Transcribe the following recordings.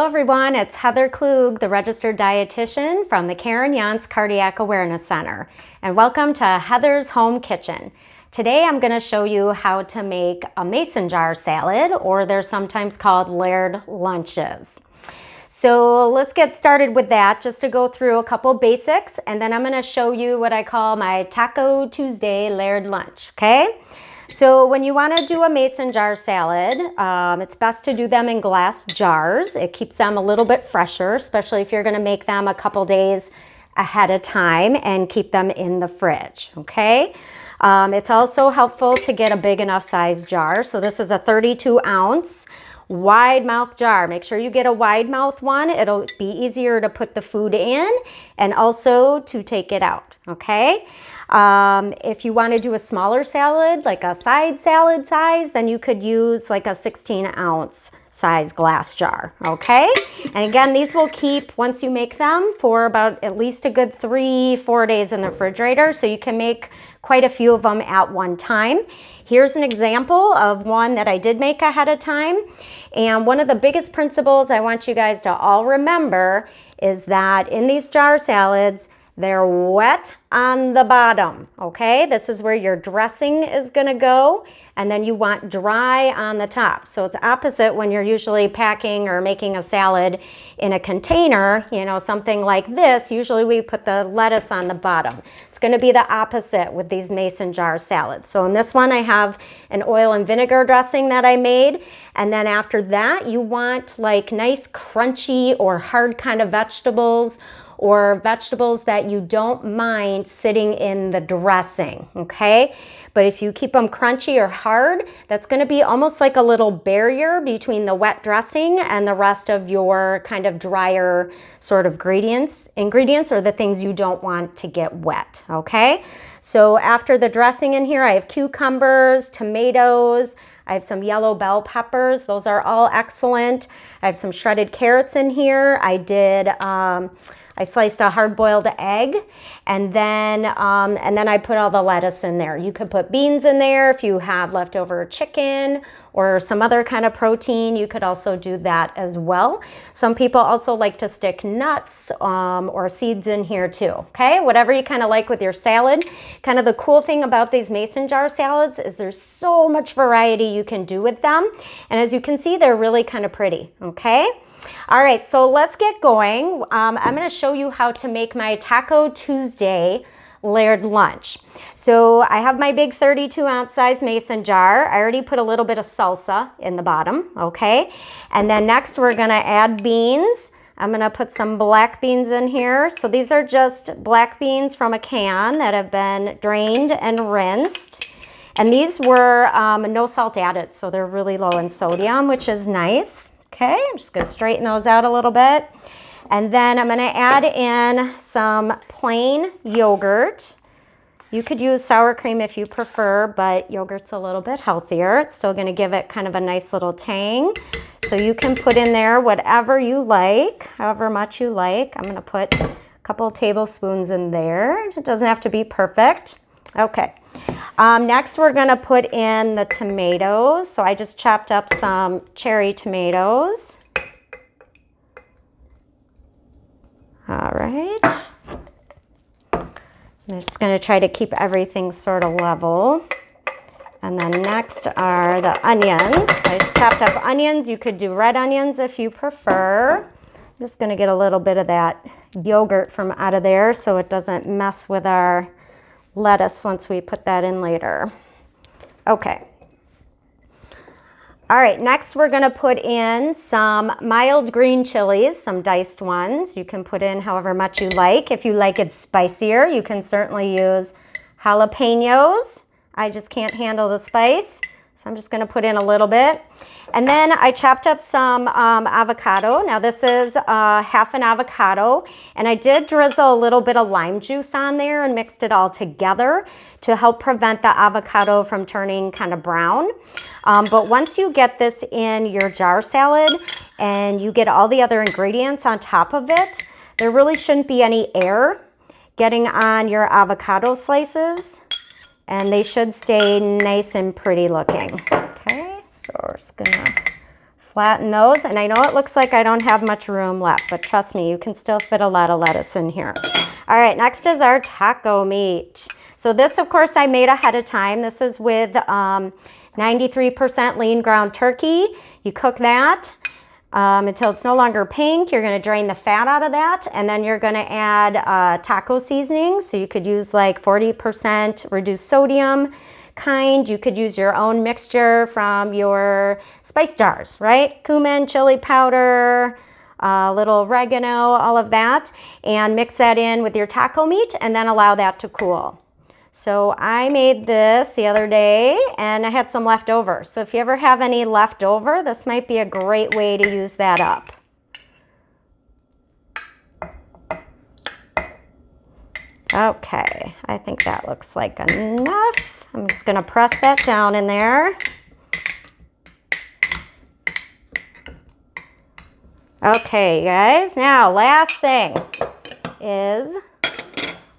Hello everyone, it's Heather Klug, the registered dietitian from the Karen Yontz Cardiac Awareness Center, and welcome to Heather's Home Kitchen. Today I'm going to show you how to make a mason jar salad, or they're sometimes called layered lunches. So let's get started with that, just to go through a couple basics, and then I'm going to show you what I call my Taco Tuesday layered lunch, okay? So when you want to do a mason jar salad, it's best to do them in glass jars. It keeps them a little bit fresher, especially if you're going to make them a couple days ahead of time and keep them in the fridge, okay? It's also helpful to get a big enough size jar. So this is a 32-ounce wide mouth jar. Make sure you get a wide mouth one. It'll be easier to put the food in and also to take it out, okay? If you want to do a smaller salad, like a side salad size, then you could use like a 16-ounce size glass jar, okay? And again, these will keep, once you make them, for about at least a good 3-4 days in the refrigerator, so you can make quite a few of them at one time. Here's an example of one that I did make ahead of time. And one of the biggest principles I want you guys to all remember is that in these jar salads, they're wet on the bottom, okay? This is where your dressing is gonna go, and then you want dry on the top. So it's opposite when you're usually packing or making a salad in a container, you know, something like this. Usually we put the lettuce on the bottom. It's gonna be the opposite with these mason jar salads. So in this one, I have an oil and vinegar dressing that I made, and then after that, you want like nice crunchy or hard kind of vegetables, or vegetables that you don't mind sitting in the dressing, okay? But if you keep them crunchy or hard, that's gonna be almost like a little barrier between the wet dressing and the rest of your kind of drier sort of ingredients or the things you don't want to get wet, okay? So after the dressing in here, I have cucumbers, tomatoes, I have some yellow bell peppers. Those are all excellent. I have some shredded carrots in here. I sliced a hard-boiled egg, and then I put all the lettuce in there. You could put beans in there if you have leftover chicken or some other kind of protein. You could also do that as well. Some people also like to stick nuts or seeds in here too, okay? Whatever you kind of like with your salad. Kind of the cool thing about these mason jar salads is there's so much variety you can do with them. And as you can see, they're really kind of pretty, okay? All right, so let's get going. I'm going to show you how to make my Taco Tuesday layered lunch. So I have my big 32-ounce size mason jar. I already put a little bit of salsa in the bottom, okay? And then next we're going to add beans. I'm going to put some black beans in here. So these are just black beans from a can that have been drained and rinsed. And these were no salt added, so they're really low in sodium, which is nice. Okay, I'm just going to straighten those out a little bit. And then I'm going to add in some plain yogurt. You could use sour cream if you prefer, but yogurt's a little bit healthier. It's still going to give it kind of a nice little tang. So you can put in there whatever you like, however much you like. I'm going to put a couple tablespoons in there. It doesn't have to be perfect. Okay. Next, we're going to put in the tomatoes. So I just chopped up some cherry tomatoes. All right. I'm just going to try to keep everything sort of level. And then next are the onions. I just chopped up onions. You could do red onions if you prefer. I'm just going to get a little bit of that yogurt from out of there so it doesn't mess with our lettuce once we put that in later. Okay. All right, next we're going to put in some mild green chilies, some diced ones. You can put in however much you like. If you like it spicier, you can certainly use jalapenos. I just can't handle the spice, so I'm just going to put in a little bit. And then I chopped up some avocado. Now this is half an avocado, and I did drizzle a little bit of lime juice on there and mixed it all together to help prevent the avocado from turning kind of brown. But once you get this in your jar salad and you get all the other ingredients on top of it, there really shouldn't be any air getting on your avocado slices, and they should stay nice and pretty looking. Okay, so we're just gonna Flatten those, and I know it looks like I don't have much room left, but trust me, you can still fit a lot of lettuce in here. All right, next is our taco meat. So this, of course, I made ahead of time. This is with 93% lean ground turkey. You cook that until it's no longer pink. You're gonna drain the fat out of that, and then you're gonna add taco seasoning. So you could use like 40% reduced sodium kind. You could use your own mixture from your spice jars, right? Cumin, chili powder, a little oregano, all of that, and mix that in with your taco meat and then allow that to cool. So I made this the other day and I had some left over. So if you ever have any left over, this might be a great way to use that up. Okay, I think that looks like enough. I'm just gonna press that down in there. Okay, guys, now last thing is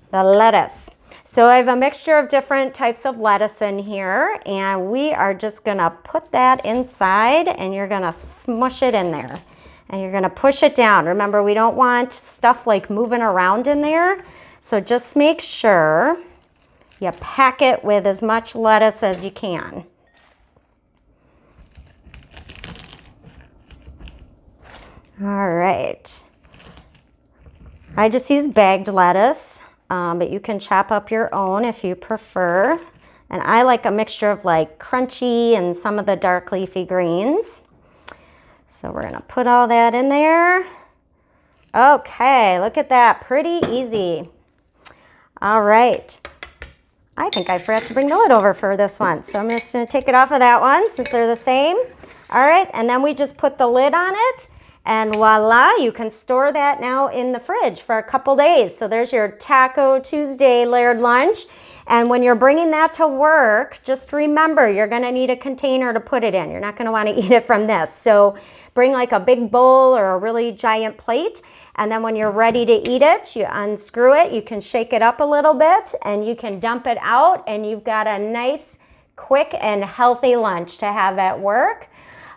the lettuce. So I have a mixture of different types of lettuce in here, and we are just gonna put that inside, and you're gonna smush it in there. And you're gonna push it down. Remember, we don't want stuff like moving around in there, so just make sure you pack it with as much lettuce as you can. All right. I just use bagged lettuce, but you can chop up your own if you prefer. And I like a mixture of like crunchy and some of the dark leafy greens. So we're gonna put all that in there. Okay, look at that, pretty easy. All right. I think I forgot to bring the lid over for this one, so I'm just gonna take it off of that one since they're the same. All right, and then we just put the lid on it, and voila, you can store that now in the fridge for a couple days. So there's your Taco Tuesday layered lunch. And when you're bringing that to work, just remember you're gonna need a container to put it in. You're not gonna wanna eat it from this. So bring like a big bowl or a really giant plate, and then when you're ready to eat it, you unscrew it, you can shake it up a little bit, and you can dump it out, and you've got a nice, quick, and healthy lunch to have at work.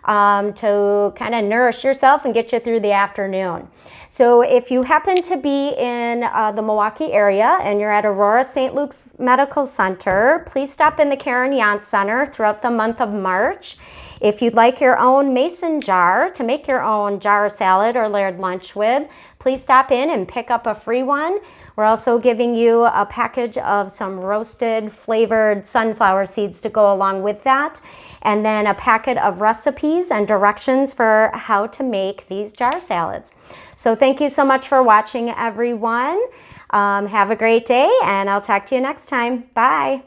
To kind of nourish yourself and get you through the afternoon. So if you happen to be in the Milwaukee area and you're at Aurora St. Luke's Medical Center, please stop in the Karen Yontz Center throughout the month of March. If you'd like your own mason jar to make your own jar salad or layered lunch with, please stop in and pick up a free one. We're also giving you a package of some roasted flavored sunflower seeds to go along with that, and then a packet of recipes and directions for how to make these jar salads. So thank you so much for watching, everyone. Have a great day, and I'll talk to you next time. Bye.